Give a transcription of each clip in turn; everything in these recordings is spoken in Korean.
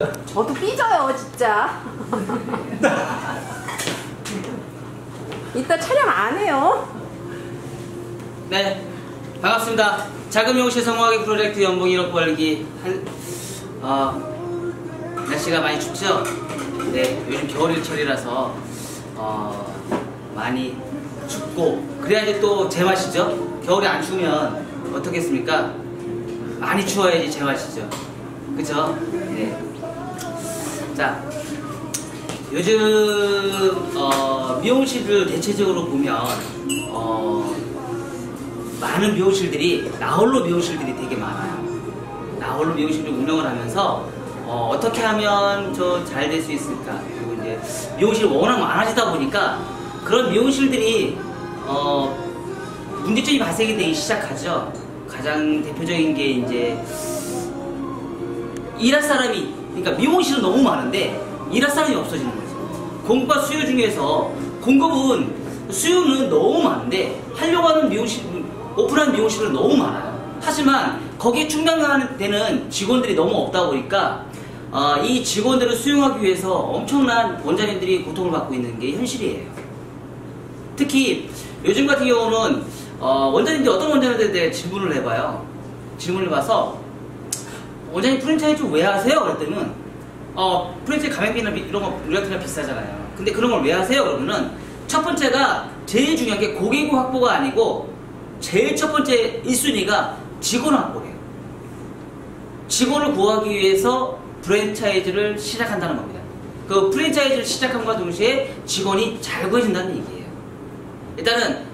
저도 삐져요 진짜. 이따 촬영 안 해요. 네, 반갑습니다. 작은 미용실 성공하기 프로젝트 연봉 1억 벌기. 날씨가 많이 춥죠? 네, 요즘 겨울철이라서 많이 춥고 그래야지 또 제맛이죠. 겨울에 안 추우면 어떻겠습니까? 많이 추워야지 제맛이죠. 그죠? 네. 자, 요즘 미용실을 대체적으로 보면 많은 미용실들이 나홀로 미용실들이 되게 많아요. 나홀로 미용실을 운영을 하면서 어떻게 하면 저 잘 될 수 있을까? 그리고 이제 미용실이 워낙 많아지다 보니까 그런 미용실들이 문제점이 발생이 되기 시작하죠. 가장 대표적인 게 이제 일할 사람이, 그러니까 미용실은 너무 많은데 일할 사람이 없어지는 거죠. 공급과 수요 중에서 수요는 너무 많은데 하려고 하는 미용실, 오픈한 미용실은 너무 많아요. 하지만 거기에 충당되는 직원들이 너무 없다 보니까 이 직원들을 수용하기 위해서 엄청난 원장님들이 고통을 받고 있는 게 현실이에요. 특히 요즘 같은 경우는 원장님들이 어떤 원장님들한테 질문을 해봐요. 질문을 해봐서 원장님 프랜차이즈 왜 하세요? 그랬더니 프랜차이즈 가맹비나 이런 거 우리한테는 비싸잖아요. 근데 그런 걸 왜 하세요? 그러면은 첫 번째가 제일 중요한 게 고객 확보가 아니고 제일 첫 번째 1순위가 직원 확보래요. 직원을 구하기 위해서 프랜차이즈를 시작한다는 겁니다. 그 프랜차이즈를 시작함과 동시에 직원이 잘 구해진다는 얘기예요. 일단은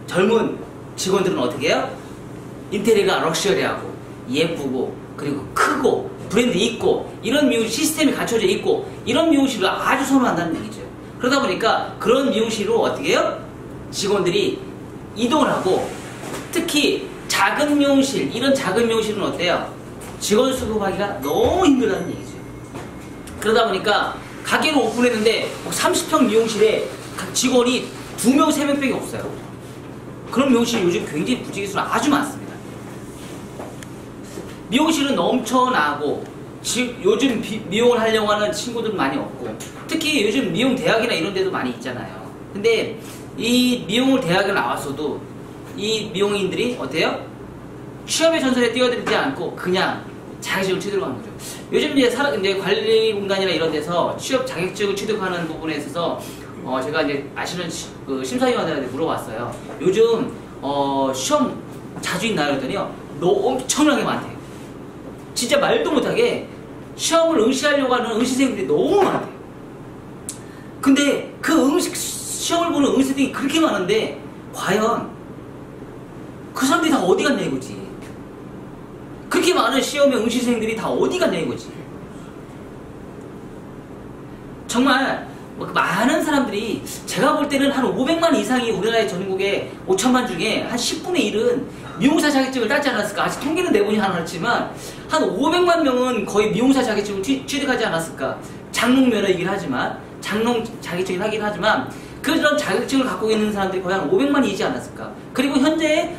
젊은 직원들은 어떻게 해요? 인테리어가 럭셔리하고 예쁘고 그리고 크고 브랜드 있고 이런 미용실 시스템이 갖춰져 있고 이런 미용실을 아주 선호한다는 얘기죠. 그러다 보니까 그런 미용실로 어떻게 해요? 직원들이 이동을 하고 특히 작은 미용실, 이런 작은 미용실은 어때요? 직원 수급하기가 너무 힘들다는 얘기죠. 그러다 보니까 가게를 오픈했는데 30평 미용실에 직원이 2명, 3명밖에 없어요. 그런 미용실이 요즘 굉장히 부지기수가 아주 많습니다. 미용실은 넘쳐나고 요즘 미용을 하려고 하는 친구들 많이 없고 특히 요즘 미용 대학이나 이런 데도 많이 있잖아요. 근데 이 미용을 대학에 나왔어도 이 미용인들이 어때요? 취업의 전선에 뛰어들지 않고 그냥 자격증을 취득하는 거죠. 요즘 이제 관리 공단이나 이런 데서 취업 자격증을 취득하는 부분에 있어서 제가 이제 아시는 그 심사위원들한테 물어봤어요. 요즘 시험 자주 있나요? 그랬더니요. 엄청나게 많대요. 진짜 말도 못하게 시험을 응시하려고 하는 응시생들이 너무 많대요. 근데 그 시험을 보는 응시생이 그렇게 많은데 과연 그 사람들이 다 어디 갔냐 이거지. 그렇게 많은 시험의 응시생들이 다 어디 갔냐 이거지. 정말 많은 사람들이 제가 볼 때는 한 500만 이상이 우리나라의 전국에 5천만 중에 한 10분의 1은 미용사 자격증을 따지 않았을까. 아직 통계는 내보지 않았지만 한 500만 명은 거의 미용사 자격증을 취득하지 않았을까. 장롱 면허이긴 하지만 장롱 자격증을 하긴 하지만 그런 자격증을 갖고 있는 사람들이 거의 한 500만이지 않았을까. 그리고 현재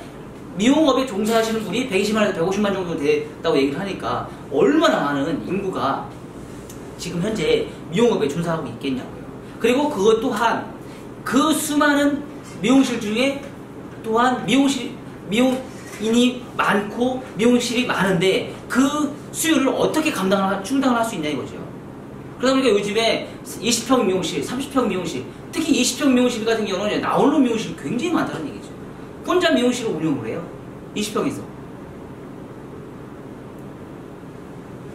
미용업에 종사하시는 분이 120만에서 150만 정도 됐다고 얘기를 하니까 얼마나 많은 인구가 지금 현재 미용업에 종사하고 있겠냐고요. 그리고 그것 또한 그 수많은 미용실 중에 또한 미용인이 많고 미용실이 많은데 그 수요를 어떻게 충당을 할 수 있냐 이거죠. 그러다 보니까 요즘에 20평 미용실, 30평 미용실, 특히 20평 미용실 같은 경우는 나홀로 미용실이 굉장히 많다는 얘기죠. 혼자 미용실을 운영을 해요. 20평에서.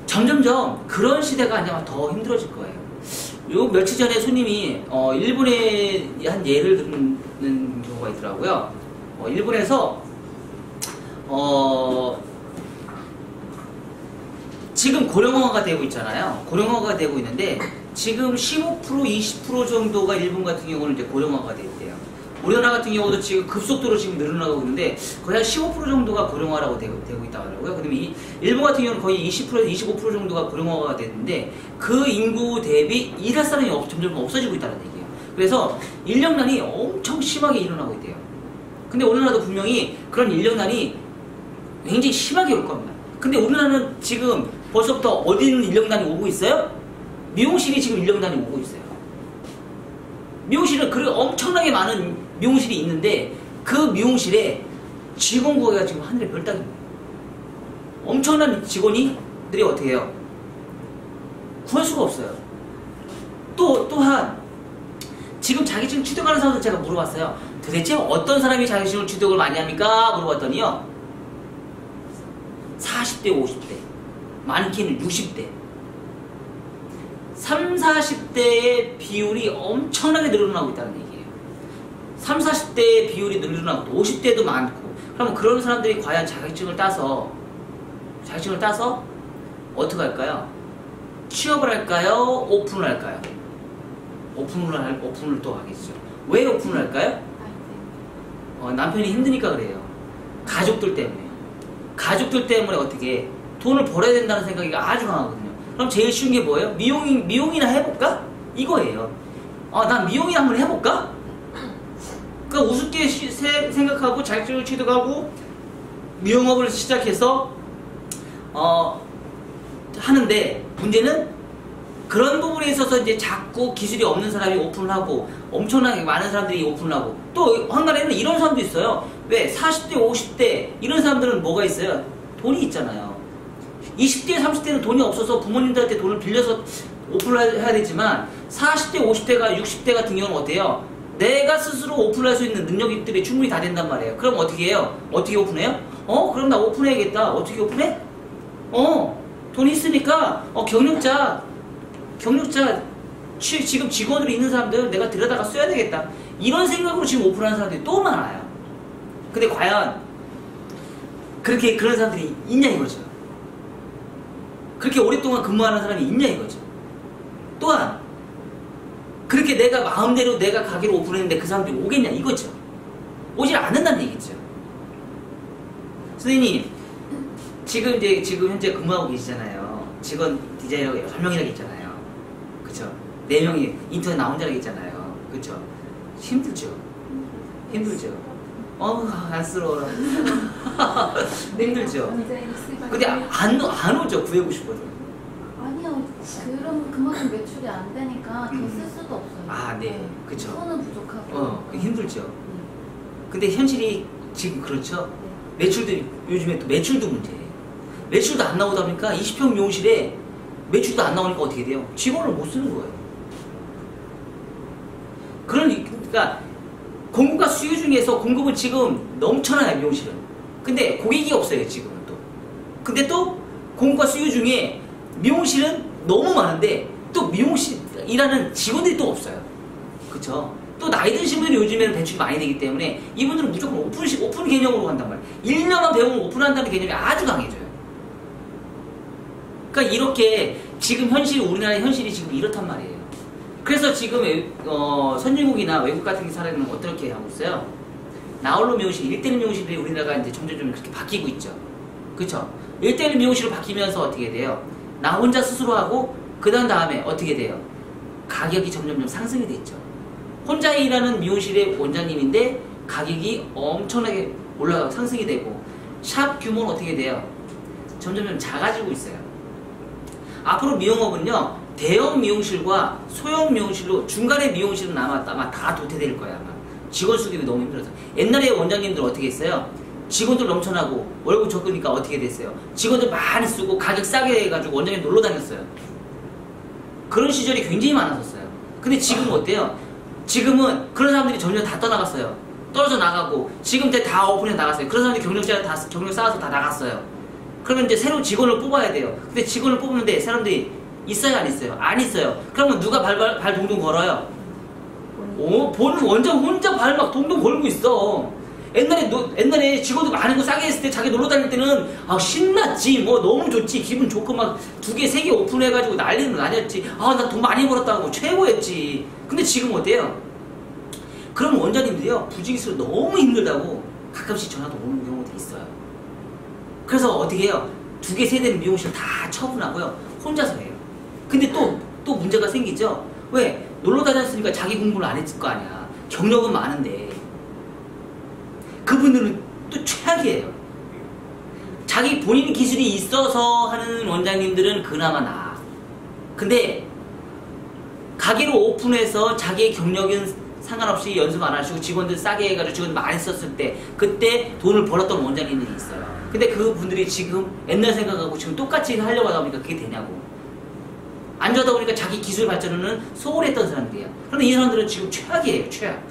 점점점 그런 시대가 아마 더 힘들어질 거예요. 요 며칠 전에 손님이 일본의 한 예를 듣는 경우가 있더라고요. 일본에서 지금 고령화가 되고 있잖아요. 고령화가 되고 있는데 지금 15% 20% 정도가 일본 같은 경우는 이제 고령화가 돼 있대요. 우리나라 같은 경우도 지금 급속도로 지금 늘어나고 있는데 거의 한 15% 정도가 고령화라고 되고 있다고 하더라고요. 그다음에 일본 같은 경우는 거의 20%에서 25% 정도가 고령화가 됐는데 그 인구 대비 일할 사람이 점점 없어지고 있다는 얘기예요. 그래서 인력난이 엄청 심하게 일어나고 있대요. 근데 우리나라도 분명히 그런 인력난이 굉장히 심하게 올 겁니다. 근데 우리나라는 지금 벌써부터 어디는 인력난이 오고 있어요? 미용실이 지금 인력난이 오고 있어요. 미용실은 그렇게 엄청나게 많은 미용실이 있는데 그 미용실에 직원 구하기가 지금 하늘의 별 따기입니다. 엄청난 직원이들이 어떻게 해요? 구할 수가 없어요. 또한 지금 자격증 취득하는 사람들 제가 물어봤어요. 도대체 어떤 사람이 자격증을 취득을 많이 합니까? 물어봤더니요. 40대, 50대, 많게는 60대. 3, 40대의 비율이 엄청나게 늘어나고 있다는 얘기예요. 3, 40대의 비율이 늘어나고 50대도 많고. 그러면 그런 사람들이 과연 자격증을 따서 어떻게 할까요? 취업을 할까요? 오픈을 할까요? 오픈을 또 하겠죠. 왜 오픈을 할까요? 남편이 힘드니까 그래요. 가족들 때문에 어떻게 돈을 벌어야 된다는 생각이 아주 강하거든요. 그럼 제일 쉬운 게 뭐예요? 미용이나 해볼까? 이거예요. 난 미용이나 한번 해볼까? 그러니까 우습게 생각하고 자격증을 취득하고 미용업을 시작해서 하는데 문제는 그런 부분에 있어서 이제 자꾸 기술이 없는 사람이 오픈을 하고 엄청나게 많은 사람들이 오픈을 하고 또 한간에는 이런 사람도 있어요. 왜? 40대, 50대 이런 사람들은 뭐가 있어요? 돈이 있잖아요. 20대, 30대는 돈이 없어서 부모님들한테 돈을 빌려서 오픈을 해야 되지만 40대, 50대가 60대 같은 경우는 어때요? 내가 스스로 오픈할 수 있는 능력들이 충분히 다 된단 말이에요. 그럼 어떻게 해요? 어떻게 오픈해요? 그럼 나 오픈해야겠다. 어떻게 오픈해? 돈 있으니까 경력자 지금 직원으로 있는 사람들 내가 들여다가 써야 되겠다. 이런 생각으로 지금 오픈하는 사람들이 또 많아요. 근데 과연 그런 사람들이 있냐 이거죠. 그렇게 오랫동안 근무하는 사람이 있냐 이거죠. 또한 그렇게 내가 마음대로 내가 가게를 오픈했는데 그 사람들이 오겠냐 이거죠. 오질 않는다는 얘기죠. 선생님 지금 현재 근무하고 계시잖아요. 직원 디자이너가 6명이나 있잖아요. 그쵸? 4명이 인터넷 나 혼자 있잖아요. 그쵸? 힘들죠? 안쓰러워라. 힘들죠? 근데 안 오죠, 구해보고 싶어도. 아니요, 그럼 그만큼 매출이 안 되니까 더 쓸 수도 없어요. 네. 그쵸? 손은 부족하고. 힘들죠? 근데 현실이 지금 그렇죠? 매출도, 요즘에 또 매출도 문제예요. 매출도 안 나오다 보니까 20평 미용실에 매출도 안 나오니까 어떻게 돼요? 직원을 못 쓰는 거예요. 그러니까 공급과 수요 중에서 공급은 지금 넘쳐나요, 미용실은. 근데 고객이 없어요, 지금은 또. 근데 또 공급과 수요 중에 미용실은 너무 많은데 또 미용실 일하는 직원들이 또 없어요. 그쵸? 또 나이 드신 분들이 요즘에는 배출이 많이 되기 때문에 이분들은 무조건 오픈 개념으로 간단 말이에요. 1년만 배우면 오픈한다는 개념이 아주 강해져요. 그러니까 이렇게 지금 우리나라의 현실이 지금 이렇단 말이에요. 그래서 지금 선진국이나 외국 같은 사람은 어떻게 하고 있어요? 나홀로 미용실, 1대1 미용실이 우리나라가 이제 점점 그렇게 바뀌고 있죠. 그쵸? 1대1 미용실로 바뀌면서 어떻게 돼요? 나 혼자 스스로 하고 그 다음에 어떻게 돼요? 가격이 점점 상승이 됐죠. 혼자 일하는 미용실의 원장님인데 가격이 엄청나게 올라가고 상승이 되고 샵 규모는 어떻게 돼요? 점점 작아지고 있어요. 앞으로 미용업은요, 대형 미용실과 소형 미용실로 중간의 미용실은 아마 다 도태될 거야. 아마 직원 수급이 너무 힘들어서. 옛날에 원장님들 어떻게 했어요? 직원들 넘쳐나고 월급 적으니까 어떻게 됐어요? 직원들 많이 쓰고 가격 싸게 해가지고 원장님 놀러 다녔어요. 그런 시절이 굉장히 많았었어요. 근데 지금은 어때요? 지금은 그런 사람들이 점점 다 떠나갔어요. 떨어져 나가고 지금 다 오픈해 나갔어요. 그런 사람들이 경력 쌓아서 다 나갔어요. 그러면 이제 새로운 직원을 뽑아야 돼요. 근데 직원을 뽑는데 사람들이 있어요, 안 있어요? 안 있어요. 그러면 누가 발 동동 걸어요? 원장 혼자 발 막 동동 걸고 있어. 옛날에 직원들 많은 거 싸게 했을 때 자기 놀러 다닐 때는 신났지. 너무 좋지. 기분 좋고 막 2개, 3개 오픈해가지고 난리는 아니었지. 나 돈 많이 벌었다고 최고였지. 근데 지금 어때요? 그런 원장님들이요, 부직수로 너무 힘들다고 가끔씩 전화도 오는 경우도 있어요. 그래서 어떻게 해요? 2개, 3대는 미용실 다 처분하고요. 혼자서 해요. 근데 또 문제가 생기죠? 왜? 놀러 다녔으니까 자기 공부를 안 했을 거 아니야. 경력은 많은데. 그분들은 또 최악이에요. 자기 본인 기술이 있어서 하는 원장님들은 그나마 나아. 근데 가게를 오픈해서 자기의 경력은 상관없이 연습 안 하시고 직원들 싸게 해가지고 직원들 많이 썼을 때 그때 돈을 벌었던 원장님들이 있어요. 근데 그분들이 지금 옛날 생각하고 지금 똑같이 하려고 하다 보니까 그게 되냐고. 안 좋다 보니까 자기 기술 발전은 소홀했던 사람들이야. 그런데 이 사람들은 지금 최악이에요. 최악.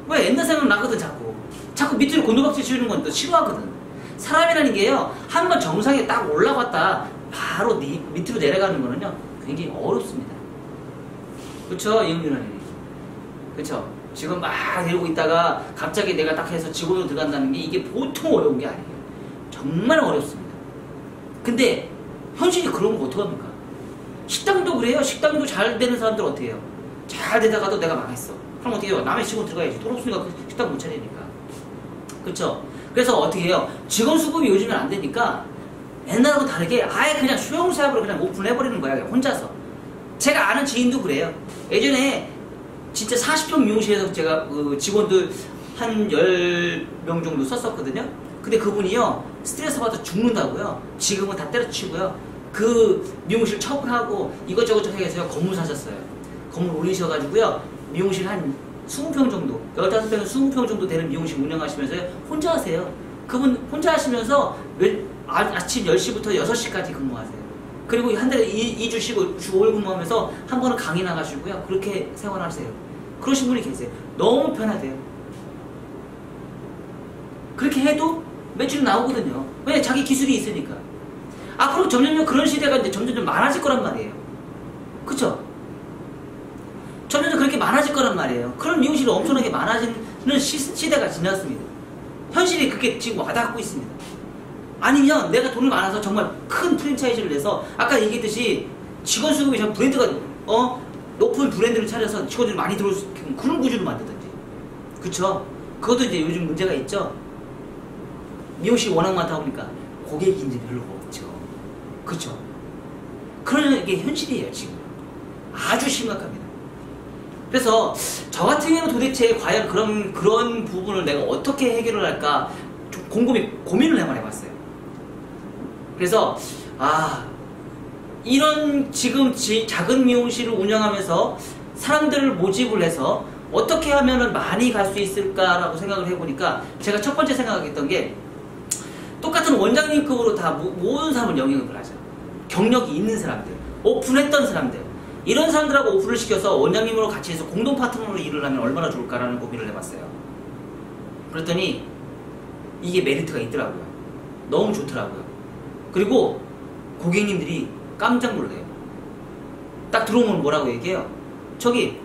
왜? 옛날 생각 나거든 자꾸. 자꾸 밑으로 곤두박질 치는 건 또 싫어하거든. 사람이라는 게요, 한번 정상에 딱 올라갔다 바로 밑으로 내려가는 거는요 굉장히 어렵습니다. 그쵸? 이영균아님. 그쵸? 지금 막 이러고 있다가 갑자기 내가 딱 해서 직원으로 들어간다는 게 이게 보통 어려운 게 아니에요. 정말 어렵습니다. 근데 현실이 그런 거 어떡합니까? 식당도 그래요. 식당도 잘 되는 사람들 어떻게 해요? 잘 되다가도 내가 망했어. 그럼 어떻게 해요? 남의 직원 들어가야지. 돈 없으니까 그 식당 못 차리니까. 그쵸? 그래서 어떻게 해요? 직원 수급이 요즘엔 안 되니까 옛날하고 다르게 아예 그냥 수용사업으로 그냥 오픈해버리는 거야. 혼자서. 제가 아는 지인도 그래요. 예전에 진짜 40평 미용실에서 제가 그 직원들 한 10명 정도 썼었거든요. 근데 그분이요, 스트레스 받아 죽는다고요. 지금은 다 때려치고요. 그 미용실 처분하고 이것저것 해서 건물 사셨어요. 건물 올리셔가지고요. 미용실 한 20평 정도, 15평에서 20평 정도 되는 미용실 운영하시면서 혼자 하세요. 그분 혼자 하시면서 아침 10시부터 6시까지 근무하세요. 그리고 한 달에 2주 쉬고 주 5일 근무하면서 한 번은 강의 나가시고요. 그렇게 생활하세요. 그러신 분이 계세요. 너무 편하대요. 그렇게 해도 매출이 나오거든요. 왜? 자기 기술이 있으니까. 앞으로 점점 그런 시대가 이제 점점 많아질 거란 말이에요. 그쵸? 점점 그렇게 많아질 거란 말이에요. 그런 미용실이 엄청나게 많아지는 시대가 지났습니다. 현실이 그렇게 지금 와닿고 있습니다. 아니면 내가 돈을 많아서 정말 큰 프랜차이즈를 내서 아까 얘기했듯이 직원 수급이 전 브랜드가 높은 브랜드를 차려서 직원들이 많이 들어올 수 있는 그런 구조를 만들든지. 그쵸? 그것도 이제 요즘 문제가 있죠. 미용실이 워낙 많다 보니까 고객이 이제 별로 없죠. 그쵸? 그런 게 현실이에요 지금. 아주 심각합니다. 그래서 저 같은 경우는 도대체 과연 그런 부분을 내가 어떻게 해결을 할까 좀 곰곰이 고민을 한번 해봤어요. 그래서 이런 지금 작은 미용실을 운영하면서 사람들을 모집을 해서 어떻게 하면 많이 갈 수 있을까라고 생각을 해보니까 제가 첫 번째 생각했던 게 똑같은 원장님급으로 다 모든 사람을 영역을 하죠. 경력이 있는 사람들, 오픈했던 사람들, 이런 사람들하고 오픈을 시켜서 원장님으로 같이 해서 공동 파트너로 일을 하면 얼마나 좋을까라는 고민을 해봤어요. 그랬더니 이게 메리트가 있더라고요. 너무 좋더라고요. 그리고 고객님들이 깜짝 놀래요. 딱 들어오면 뭐라고 얘기해요? 저기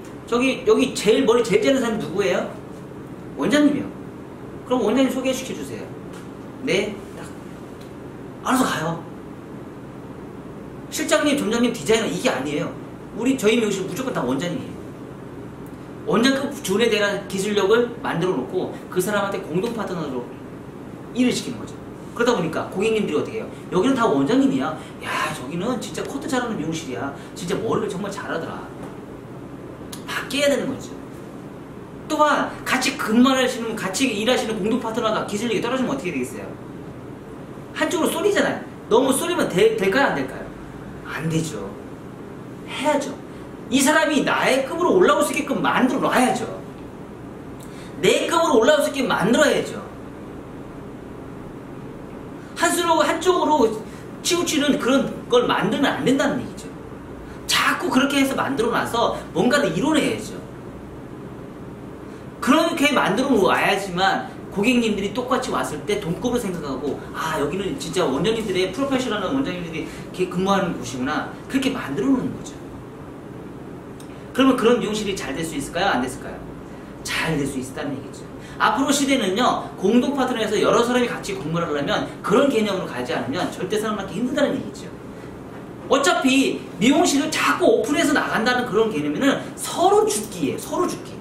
여기 머리 제일 재는 사람이 누구예요? 원장님이요. 그럼 원장님 소개시켜주세요. 네, 딱 알아서 가요. 실장님, 점장님, 디자이너 이게 아니에요. 저희 미용실 무조건 다 원장님이에요. 원장급 준에 대한 기술력을 만들어 놓고 그 사람한테 공동 파트너로 일을 시키는 거죠. 그러다 보니까 고객님들이 어떻게 해요? 여기는 다 원장님이야. 야, 저기는 진짜 커트 잘하는 미용실이야. 진짜 머리를 정말 잘하더라. 바뀌어야 되는 거죠. 또한 같이 근무하시는, 같이 일하시는 공동 파트너가 기술력이 떨어지면 어떻게 되겠어요? 한쪽으로 쏠리잖아요. 너무 쏠리면 될까요? 안 될까요? 안 되죠. 해야죠. 이 사람이 나의 급으로 올라올 수 있게끔 만들어 놔야죠. 내 급으로 올라올 수 있게 만들어야죠. 한쪽으로 치우치는 그런 걸 만들면 안 된다는 얘기죠. 자꾸 그렇게 해서 만들어 놔서 뭔가를 이뤄내야죠. 그렇게 만들어 놔야지만 고객님들이 똑같이 왔을 때 돈급을 생각하고 여기는 진짜 원장님들의 프로페셔널한 원장님들이 근무하는 곳이구나. 그렇게 만들어 놓는 거죠. 그러면 그런 미용실이 잘 될 수 있을까요? 안 됐을까요? 잘 될 수 있다는 얘기죠. 앞으로 시대는요, 공동 파트너에서 여러 사람이 같이 근무를 하려면 그런 개념으로 가지 않으면 절대 살아남기 힘들다는 얘기죠. 어차피 미용실을 자꾸 오픈해서 나간다는 그런 개념에는 서로 죽기예요. 서로 죽기.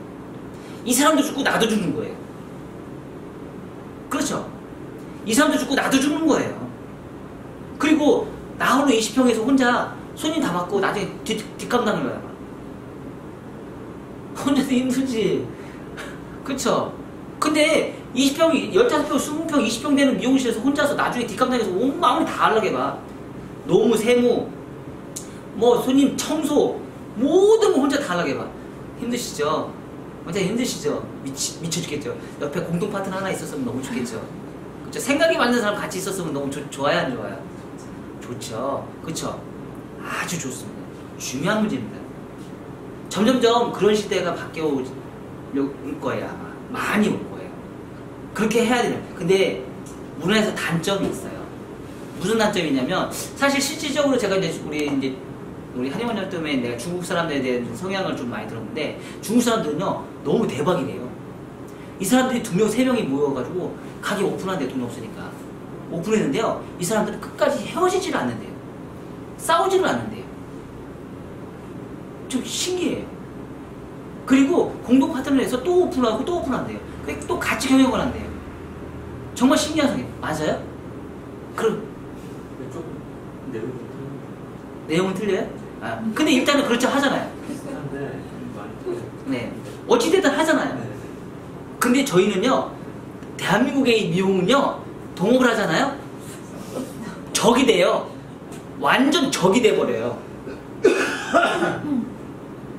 이 사람도 죽고 나도 죽는 거예요. 그렇죠? 이 사람도 죽고 나도 죽는 거예요. 그리고 나 홀로 20평에서 혼자 손님 다 받고 나중에 뒷감당을 해요. 혼자서 힘들지. 그쵸? 근데 20평, 15평, 20평, 20평 되는 미용실에서 혼자서 나중에 뒷감당해서 온 마음을 다 하려고 해봐. 노무, 세무, 뭐 손님 청소 모든 거 혼자 다 하려고 해봐. 힘드시죠? 완전 힘드시죠? 미쳐 죽겠죠? 옆에 공동 파트너 하나 있었으면 너무 좋겠죠? 그쵸? 생각이 맞는 사람 같이 있었으면 너무 좋아요, 안 좋아요? 좋죠. 그쵸? 아주 좋습니다. 중요한 문제입니다. 점점점 그런 시대가 바뀌어올 거예요, 아마. 많이 올 거예요. 그렇게 해야 돼요. 근데 문화에서 단점이 있어요. 무슨 단점이냐면, 사실 실질적으로 제가 이제 우리 한의원장 때문에 내가 중국 사람들에 대한 성향을 좀 많이 들었는데, 중국 사람들은요 너무 대박이래요. 이 사람들이 2명, 3명이 모여가지고 가게 오픈하는데 돈이 없으니까 오픈했는데요, 이 사람들은 끝까지 헤어지지를 않는데요. 싸우지를 않는데요. 좀 신기해요. 그리고 공동 파트너에서 또 오픈하고 또 오픈한대요. 또 같이 경영을 한대요. 정말 신기한 성향. 맞아요? 그럼 조금 내용은 틀려요? 아, 근데 일단은 그렇죠 하잖아요. 비슷한데 많이 틀려요. 네. 어찌됐든 하잖아요. 네. 근데 저희는요, 대한민국의 미용은요, 동업을 하잖아요? 적이 돼요. 완전 적이 돼버려요.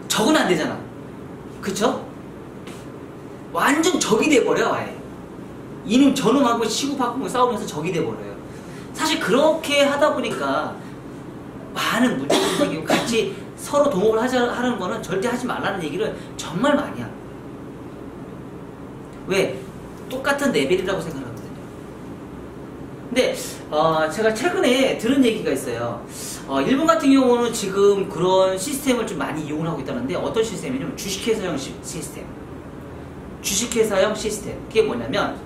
적은 안 되잖아. 그쵸? 완전 적이 돼버려, 아예. 이놈 저놈하고 치고받고 싸우면서 적이 돼버려요. 사실 그렇게 하다 보니까 많은 문제들이 생기고, 같이 서로 동업을 하는 거는 절대 하지 말라는 얘기를 정말 많이 합니다. 왜? 똑같은 레벨이라고 생각하거든요. 근데 제가 최근에 들은 얘기가 있어요. 일본 같은 경우는 지금 그런 시스템을 좀 많이 이용을 하고 있다는데, 어떤 시스템이냐면 주식회사형 시스템. 주식회사형 시스템. 그게 뭐냐면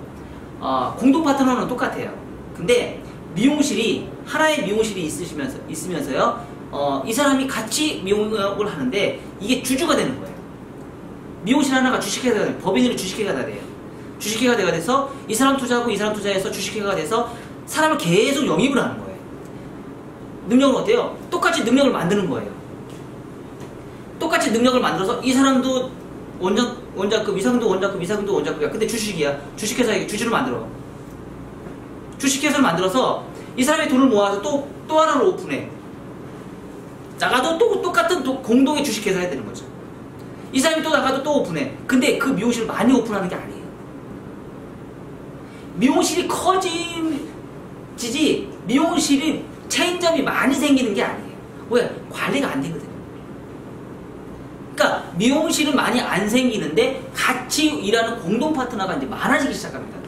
공동 파트너는 똑같아요. 근데 미용실이 하나의 미용실이 있으면서요, 이 사람이 같이 미용을 하는데 이게 주주가 되는 거예요. 미용실 하나가 주식회사가 돼요. 법인으로 주식회사가 돼요. 주식회사가 돼서 이 사람 투자하고 이 사람 투자해서 주식회사가 돼서 사람을 계속 영입을 하는 거예요. 능력은 어때요? 똑같이 능력을 만드는 거예요. 똑같이 능력을 만들어서 이 사람도 원자급, 이 사람도 원자급, 이 사람도 원자급이야. 근데 주식이야. 주식회사에 주주를 만들어. 주식회사를 만들어서 이 사람이 돈을 모아서 또 하나를 오픈해. 나가도 또 똑같은 공동의 주식회사 해야 되는 거죠. 이 사람이 또 나가도 또 오픈해. 근데 그 미용실을 많이 오픈하는 게 아니에요. 미용실이 커지지 미용실이 체인점이 많이 생기는 게 아니에요. 왜? 관리가 안 되거든요. 그러니까 미용실은 많이 안 생기는데 같이 일하는 공동 파트너가 이제 많아지기 시작합니다.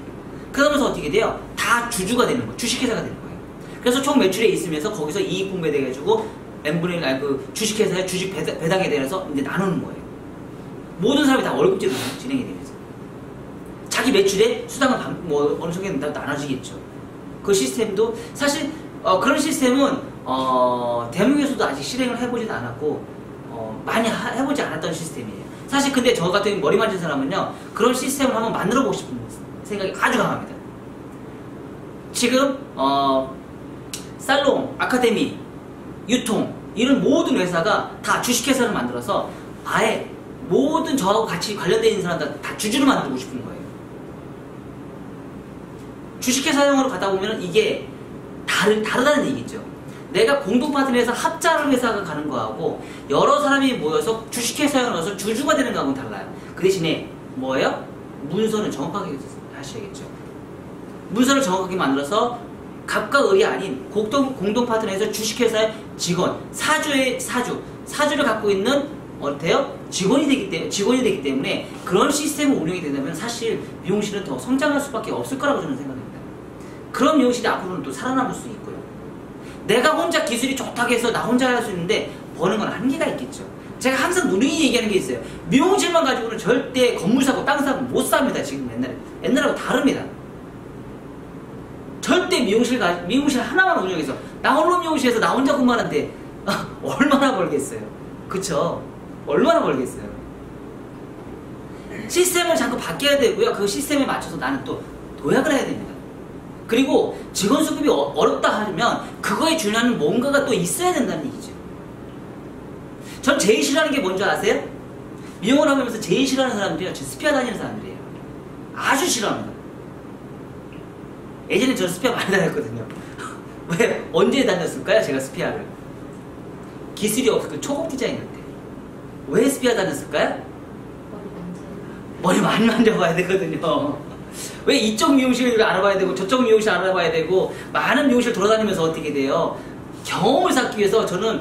그러면서 어떻게 돼요? 다 주주가 되는 거예요. 주식회사가 되는 거예요. 그래서 총 매출에 있으면서 거기서 이익 분배돼가지고 n분의 1, 그 주식회사의 주식 배당에 대해서 이제 나누는 거예요. 모든 사람이 다 월급제로 진행이 되면서 자기 매출에 수당을 어느 정도는 다 나눠지겠죠. 그 시스템도 사실 그런 시스템은 대한민국에서도 아직 실행을 해보지도 않았고 많이 해보지 않았던 시스템이에요. 사실 근데 저 같은 경우 머리 만진 사람은요, 그런 시스템을 한번 만들어보고 싶은 생각이 아주 강합니다. 지금 살롱, 아카데미, 유통 이런 모든 회사가 다 주식회사를 만들어서 아예 모든 저하고 같이 관련되어 있는 사람들 다 주주를 만들고 싶은 거예요. 주식회사형으로 가다 보면 이게 다르다는 얘기죠. 내가 공동 파트너에서 합자를 회사가 가는 거하고 여러 사람이 모여서 주식회사형을 넣어서 주주가 되는 거하고는 달라요. 그 대신에 뭐예요? 문서는 정확하게 하셔야겠죠. 문서를 정확하게 만들어서 갑과 을이 아닌 공동 파트너에서 주식회사의 직원, 사주를 갖고 있는 어때요? 직원이 되기 때문에 그런 시스템을 운영이 된다면 사실 미용실은 더 성장할 수밖에 없을 거라고 저는 생각합니다. 그런 미용실이 앞으로는 또 살아남을 수 있고요. 내가 혼자 기술이 좋다고 해서 나 혼자 할 수 있는데 버는 건 한계가 있겠죠. 제가 항상 누누이 얘기하는 게 있어요. 미용실만 가지고는 절대 건물 사고 땅 사고 못 삽니다. 지금 옛날하고 다릅니다. 절대 미용실 하나만 운영해서 나 홀로 미용실에서 나 혼자 근무하는데 얼마나 벌겠어요. 그쵸? 얼마나 벌겠어요. 시스템을 자꾸 바뀌어야 되고요. 그 시스템에 맞춰서 나는 또 도약을 해야 됩니다. 그리고 직원 수급이 어렵다 하면 그거에 준하는 뭔가가 또 있어야 된다는 얘기죠. 전 제일 싫어하는 게 뭔지 아세요? 미용을 하면서 제일 싫어하는 사람들이요, 스피아 다니는 사람들이에요. 아주 싫어합니다. 예전에 저는 스페아 많이 다녔거든요. 왜? 언제 다녔을까요? 제가 스페아를. 기술이 없을 그 초급 디자인일 때. 왜 스페아 다녔을까요? 머리 많이 만져봐야 되거든요. 왜 이쪽 미용실을 알아봐야 되고 저쪽 미용실 알아봐야 되고 많은 미용실 돌아다니면서 어떻게 돼요? 경험을 쌓기 위해서 저는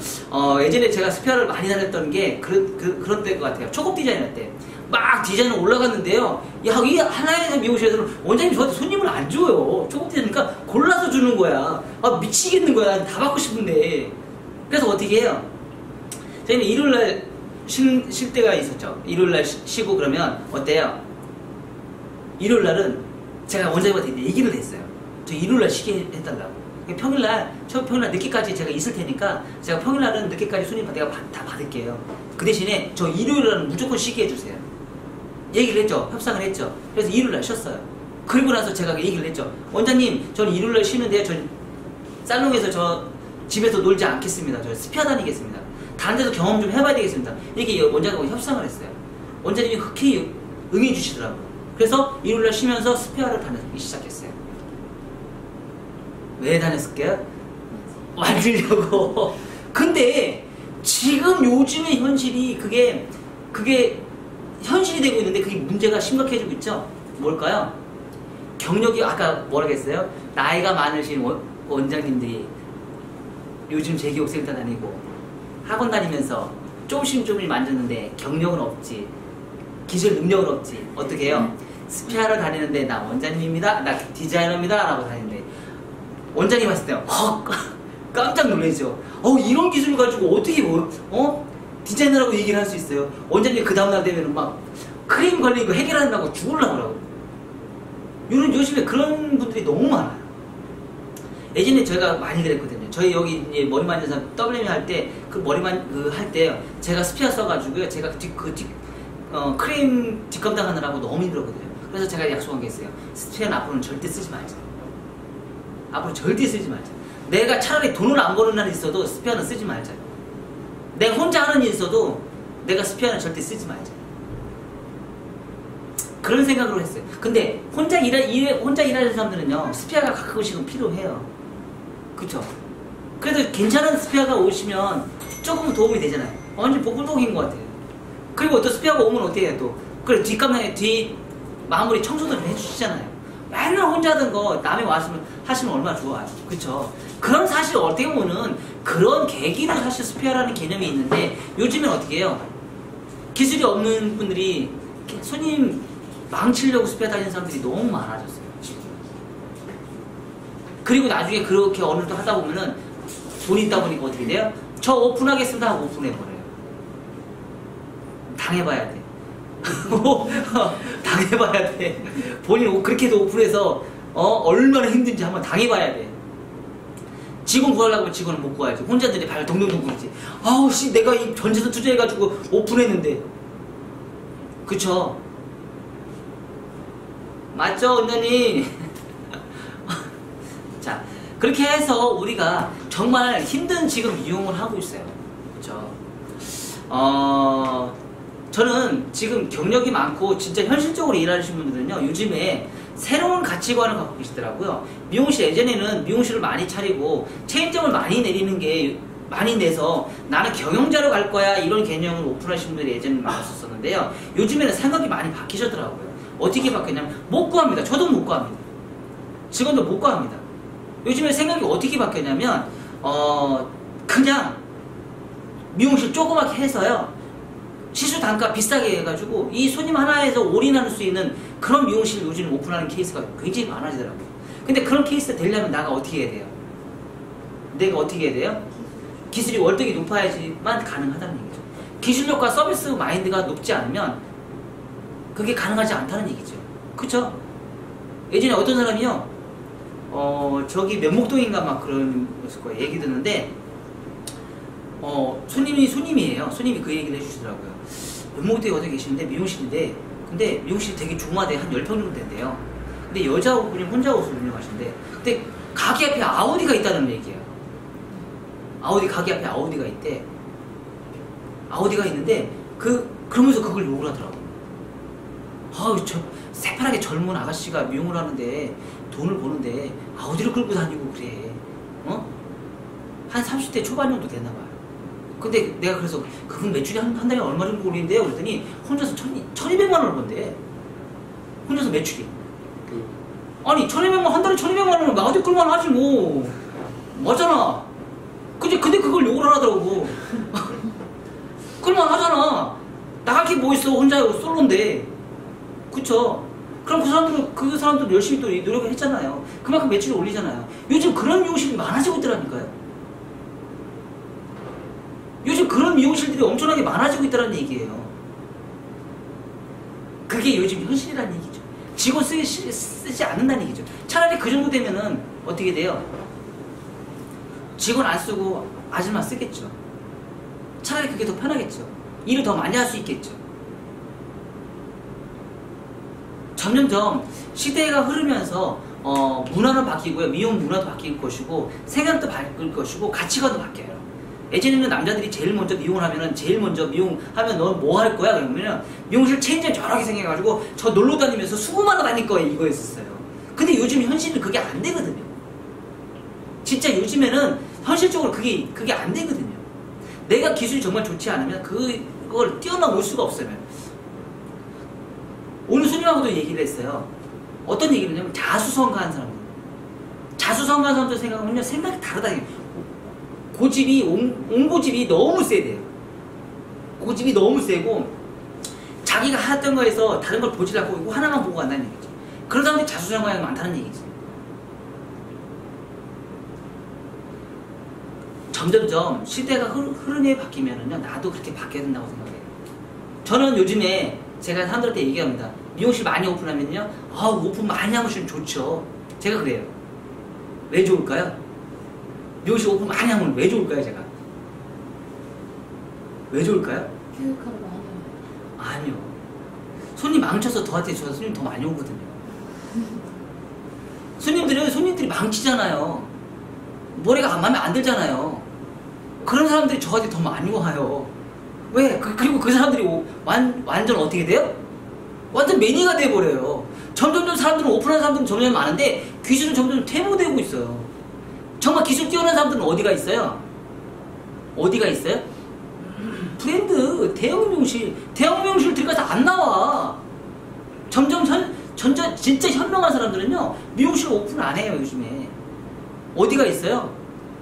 예전에 제가 스페아를 많이 다녔던 게 그런 때인 것 같아요. 초급 디자인할 때. 막 디자인을 올라갔는데요. 야, 이 하나의 미용실에서는 원장님 저한테 손님을 안 줘요. 초급 디자인이니까 골라서 주는 거야. 아, 미치겠는 거야. 다 받고 싶은데. 그래서 어떻게 해요? 저희는 일요일날 쉴 때가 있었죠. 일요일날 쉬고 그러면 어때요? 일요일날은 제가 원장님한테 얘기를 했어요. 저 일요일날 쉬게 해달라고. 평일날 늦게까지 제가 있을 테니까 제가 평일날은 늦게까지 손님 내가 다 받을게요. 그 대신에 저 일요일날은 무조건 쉬게 해주세요. 얘기를 했죠. 협상을 했죠. 그래서 일요일날 쉬었어요. 그리고 나서 제가 얘기를 했죠. 원장님, 저는 일요일날 쉬는데요. 전 살롱에서 저 집에서 놀지 않겠습니다. 저 스페아 다니겠습니다. 다른 데서 경험 좀 해봐야 되겠습니다. 이렇게 원장님하고 협상을 했어요. 원장님이 흔쾌히 응해 주시더라고요. 그래서 일요일날 쉬면서 스페아를 다니기 시작했어요. 왜 다녔을까요? 만들려고. 근데 지금 요즘의 현실이 그게 현실이 되고 있는데 그게 문제가 심각해지고 있죠. 뭘까요? 경력이 아까 뭐라고 했어요? 나이가 많으신 원장님들이 요즘 재기옥센터 다니고 학원 다니면서 조금씩 만졌는데 경력은 없지, 기술 능력은 없지. 어떻게 해요? 스페아를 다니는데 나 원장님입니다, 나 디자이너입니다 라고 다니는데 원장님 봤을 때 깜짝 놀라죠. 이런 기술을 가지고 어떻게 디자이너라고 얘기를 할 수 있어요. 원장님 그 다음날 되면 막 크림 걸리고 해결한다고 죽으려고 그러고. 요즘에 그런 분들이 너무 많아요. 예전에 저희가 많이 그랬거든요. 저희 여기 이제 머리 만지는 사람 WM 할 때 그 머리만 할 때 제가 스페아 써가지고요. 제가 크림 뒷감당 하느라고 너무 힘들었거든요. 그래서 제가 약속한 게 있어요. 스페아는 앞으로는 절대 쓰지 말자. 앞으로 절대 쓰지 말자. 내가 차라리 돈을 안 버는 날이 있어도 스페아는 쓰지 말자. 내가 혼자 하는 일이 있어도 내가 스페아는 절대 쓰지 말자. 그런 생각으로 했어요. 근데 혼자 일하는 사람들은요, 스페아가 가끔씩은 필요해요. 그쵸? 그래도 괜찮은 스페아가 오시면 조금 도움이 되잖아요. 완전 복불복인 것 같아요. 그리고 또 스페아가 오면 어떻게 해요 또? 그래, 뒷 마무리 청소도 좀 해주시잖아요. 맨날 혼자 하던 거 남이 하시면 얼마나 좋아요. 그쵸? 그럼 사실 어떻게 보면은 그런 계기로 사실 스페아라는 개념이 있는데 요즘엔 어떻게 해요? 기술이 없는 분들이 손님 망치려고 스페아 다니는 사람들이 너무 많아졌어요. 그리고 나중에 그렇게 어느 정도 하다 보면은 돈이 있다 보니까 어떻게 돼요? 저 오픈하겠습니다 하고 오픈해버려요. 당해봐야 돼. 당해봐야 돼. 본인 그렇게도 오픈해서 얼마나 힘든지 한번 당해봐야 돼. 직원 구하려고 하면 직원을 못 구하지. 혼자들이 발 동동동 굴지. 아우 씨, 내가 이 전재산 투자해가지고 오픈했는데. 그쵸? 맞죠, 원장님? 자, 그렇게 해서 우리가 정말 힘든 지금 이용을 하고 있어요. 그쵸? 저는 지금 경력이 많고 진짜 현실적으로 일하시는 분들은요, 요즘에 새로운 가치관을 갖고 계시더라고요. 미용실, 예전에는 미용실을 많이 차리고 체인점을 많이 많이 내서 나는 경영자로 갈 거야 이런 개념을 오픈하신 분들이 예전에 많았었는데요. 요즘에는 생각이 많이 바뀌셨더라고요. 어떻게 바뀌냐면 못 구합니다. 저도 못 구합니다. 직원도 못 구합니다. 요즘에 생각이 어떻게 바뀌었냐면 그냥 미용실 조그맣게 해서요, 시수 단가 비싸게 해가지고 이 손님 하나에서 올인할 수 있는 그런 미용실 요즘 오픈하는 케이스가 굉장히 많아지더라고요. 근데 그런 케이스가 되려면 나가 어떻게 해야 돼요? 내가 어떻게 해야 돼요? 기술이 월등히 높아야지만 가능하다는 얘기죠. 기술력과 서비스 마인드가 높지 않으면 그게 가능하지 않다는 얘기죠. 그쵸? 예전에 어떤 사람이요, 저기 면목동인가 막 그런 거예요. 얘기 듣는데 손님이에요. 손님이 그 얘기를 해주시더라고요. 면목동에 어디 계시는데 미용실인데, 근데 미용실이 되게 조그마대 한 10평 정도 된대요. 근데 여자분이 혼자 옷을 운영하시는데, 근데 가게 앞에 아우디가 있다는 얘기예요. 가게 앞에 아우디가 있대. 아우디가 있는데 그러면서 그걸 욕을 하더라고요. 저 새파랗게 젊은 아가씨가 미용을 하는데 돈을 버는데 어디를 끌고 다니고 그래. 한 30대 초반 정도 되나 봐요. 근데 내가 그래서 그분 매출이 한 달에 얼마 정도 올리는데요? 그랬더니 혼자서 1200만 원을 번대. 혼자서 매출이. 아니 1200만 한 달에 1200만 원을 나 어디 끌만 하지 뭐. 맞잖아. 근데 그걸 욕을 하더라고. 끌만 하잖아. 나갈 게 뭐 있어. 혼자 솔로인데. 그쵸? 그럼 그 사람들 열심히 또 노력을 했잖아요. 그만큼 매출을 올리잖아요. 요즘 그런 미용실이 많아지고 있더라니까요. 요즘 그런 미용실들이 엄청나게 많아지고 있다는 얘기예요. 그게 요즘 현실이라는 얘기죠. 직원 쓰지 않는다는 얘기죠. 차라리 그 정도 되면은 어떻게 돼요? 직원 안 쓰고 아줌마 쓰겠죠. 차라리 그게 더 편하겠죠. 일을 더 많이 할 수 있겠죠. 점점점 시대가 흐르면서 문화는 바뀌고요. 미용 문화도 바뀔 것이고 생각도 바뀔 것이고 가치관도 바뀌어요. 예전에는 남자들이 제일 먼저 미용을 하면은 제일 먼저 미용하면 넌 뭐 할 거야? 그러면은 미용실 체인점 여러 개 생겨가지고 저 놀러 다니면서 수고만 하고 다닐 거예요. 이거였었어요. 근데 요즘 현실은 그게 안 되거든요. 진짜 요즘에는 현실적으로 그게 안 되거든요. 내가 기술이 정말 좋지 않으면 그걸 뛰어넘을 수가 없어요. 오늘 손님하고도 얘기를 했어요. 어떤 얘기를 했냐면 자수성가한 사람들. 자수성가한 사람들 생각하면요. 생각이 다르다. 고집이 옹고집이 너무 세대요. 고집이 너무 세고 자기가 하던 거에서 다른 걸 보지 않고 이거 하나만 보고 간다는 얘기죠. 그런 사람들이 자수성가가 많다는 얘기죠. 점점점 시대가 흐름이 바뀌면은요 나도 그렇게 바뀌어야 된다고 생각해요. 저는 요즘에 제가 사람들한테 얘기합니다. 미용실 많이 오픈하면요 오픈 많이 하면 좋죠. 제가 그래요. 왜 좋을까요? 미용실 오픈 많이 하면 왜 좋을까요, 제가? 왜 좋을까요? 교육하러 많이 와요. 아니요. 손님 망쳐서 저한테 손님 더 많이 오거든요. 손님들이 망치잖아요. 머리가 마음에 안 들잖아요. 그런 사람들이 저한테 더 많이 와요. 왜? 그리고 그 사람들이 완전 어떻게 돼요? 완전 매니아가 돼버려요. 점점 사람들은 오픈하는 사람들은 점점 많은데 기술은 점점 퇴보되고 있어요. 정말 기술 뛰어난 사람들은 어디가 있어요? 어디가 있어요? 브랜드, 대형 미용실 들어가서 안 나와. 점점 진짜 현명한 사람들은요 미용실 오픈 안 해요 요즘에. 어디가 있어요?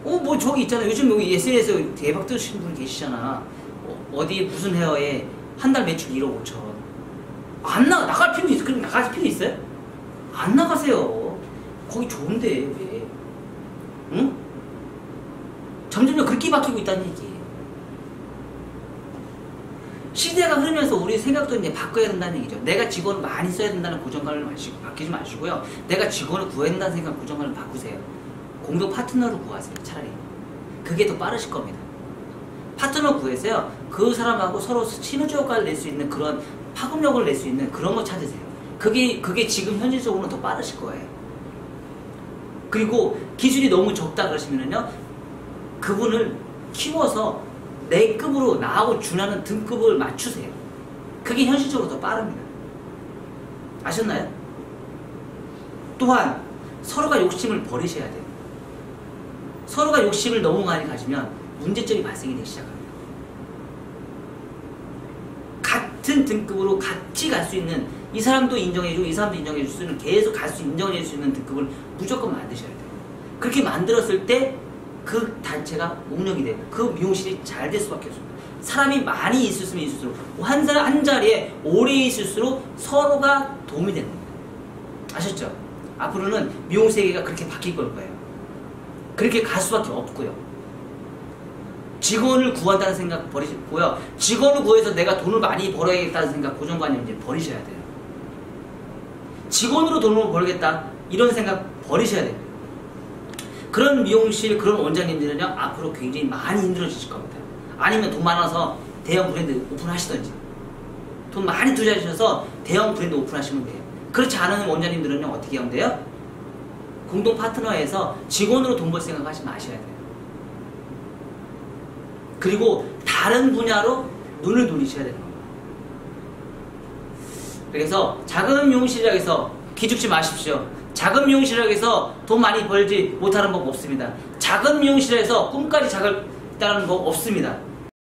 뭐 저기 있잖아. 요즘 여기 SNS에 대박 뜨신 분 계시잖아. 어디 무슨 헤어에 한 달 매출 1억 5천. 안 나갈 필요 있어? 그럼 나갈 필요 있어요? 안 나가세요. 거기 좋은데 왜? 응? 점점 그렇게 바뀌고 있다는 얘기예요. 시대가 흐르면서 우리 생각도 이제 바꿔야 된다는 얘기죠. 내가 직원을 많이 써야 된다는 고정관념을 바뀌지 마시고요. 내가 직원을 구해야 된다는 생각 고정관념을 바꾸세요. 공동 파트너를 구하세요. 차라리. 그게 더 빠르실 겁니다. 파트너 구해서요. 그 사람하고 서로 시너지 효과를 낼 수 있는 그런 파급력을 낼 수 있는 그런 거 찾으세요. 그게 지금 현실적으로는 더 빠르실 거예요. 그리고 기술이 너무 적다 그러시면은요 그분을 키워서 내 급으로 나하고 준하는 등급을 맞추세요. 그게 현실적으로 더 빠릅니다. 아셨나요? 또한 서로가 욕심을 버리셔야 돼요. 서로가 욕심을 너무 많이 가지면 문제점이 발생이 되기 시작합니다. 같은 등급으로 같이 갈 수 있는 이 사람도 인정해주고 이 사람도 인정해줄 수 있는 계속 갈 수 인정해줄 수 있는 등급을 무조건 만드셔야 돼요. 그렇게 만들었을 때 그 단체가 목력이 되고 그 미용실이 잘 될 수밖에 없습니다. 사람이 많이 있을수록 한 자리에 오래 있을수록 서로가 도움이 되는 거예요. 아셨죠? 앞으로는 미용 세계가 그렇게 바뀔 걸 거예요. 그렇게 갈 수밖에 없고요. 직원을 구한다는 생각 버리시고요. 직원을 구해서 내가 돈을 많이 벌어야겠다는 생각 고정관념 이제 버리셔야 돼요. 직원으로 돈을 벌겠다 이런 생각 버리셔야 돼요. 그런 미용실 그런 원장님들은요 앞으로 굉장히 많이 힘들어지실 겁니다. 아니면 돈 많아서 대형 브랜드 오픈하시던지 돈 많이 투자하셔서 대형 브랜드 오픈하시면 돼요. 그렇지 않은 원장님들은요 어떻게 하면 돼요? 공동 파트너에서 직원으로 돈 벌 생각 하지 마셔야 돼요. 그리고 다른 분야로 눈을 돌리셔야 되는 겁니다. 그래서 작은 미용실이라고 해서 기죽지 마십시오. 작은 미용실이라고 해서 돈 많이 벌지 못하는 법 없습니다. 작은 미용실에서 꿈까지 작을 있다는 법 없습니다.